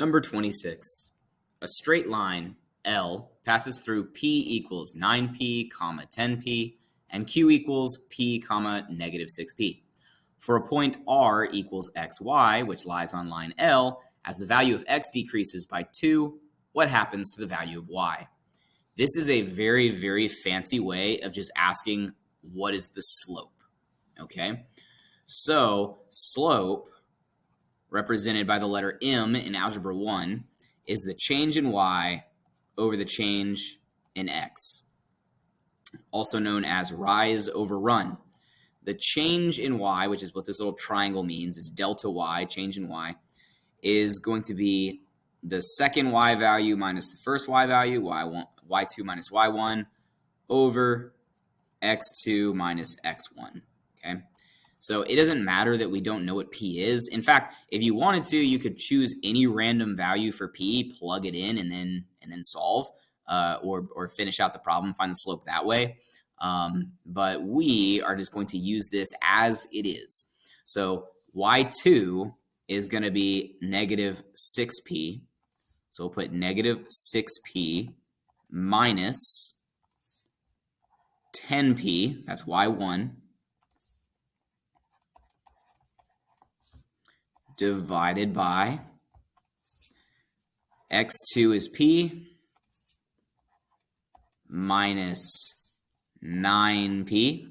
Number 26. A straight line, L, passes through P equals 9P, 10P, and Q equals P, negative 6P. For a point R equals XY, which lies on line L, as the value of X decreases by 2, what happens to the value of Y? This is a very, very fancy way of just asking what is the slope, okay? So slope, represented by the letter M in Algebra 1, is the change in Y over the change in X, also known as rise over run. The change in Y, which is what this little triangle means, is delta Y, change in Y, is going to be the second Y value minus the first Y value, Y2 minus Y1, over X2 minus X1, okay? So it doesn't matter that we don't know what P is. In fact, if you wanted to, you could choose any random value for P, plug it in, and then solve, or finish out the problem, find the slope that way. But we are just going to use this as it is. So Y2 is going to be negative 6P. So we'll put negative 6P minus 10P, that's Y1, divided by X2 is P minus 9P.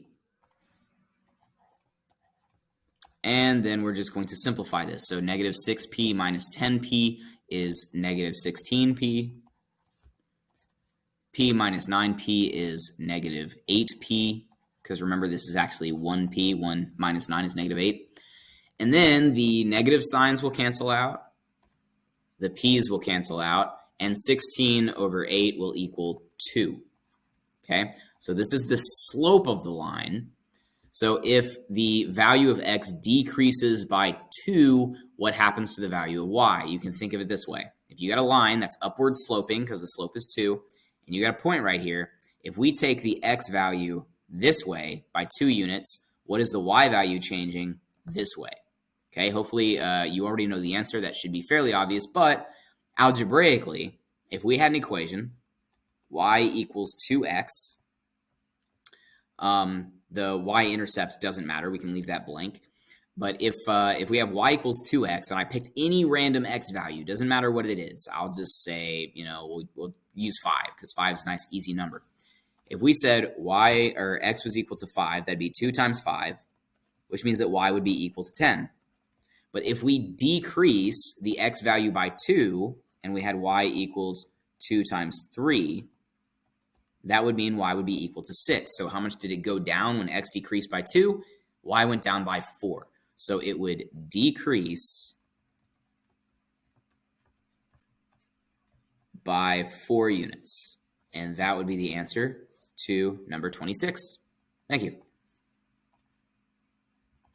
And then we're just going to simplify this. So negative 6P minus 10P is negative 16P. P minus 9P is negative 8P, because remember this is actually 1P. 1 minus 9 is negative 8. And then the negative signs will cancel out. The P's will cancel out. And 16 over 8 will equal 2. Okay, so this is the slope of the line. So if the value of X decreases by 2, what happens to the value of Y? You can think of it this way. If you got a line that's upward sloping, because the slope is 2, and you got a point right here, if we take the X value this way by 2 units, what is the Y value changing this way? Okay, hopefully you already know the answer. That should be fairly obvious, but algebraically, if we had an equation, Y equals 2X, the y-intercept doesn't matter. We can leave that blank. But if we have y equals 2x, and I picked any random x value, doesn't matter what it is, I'll just say, we'll use 5, because 5 is a nice, easy number. If we said y or x was equal to 5, that'd be 2 times 5, which means that y would be equal to 10. But if we decrease the x value by 2, and we had y equals 2 times 3, that would mean y would be equal to 6. So how much did it go down when x decreased by 2? Y went down by 4. So it would decrease by 4 units. And that would be the answer to number 26. Thank you.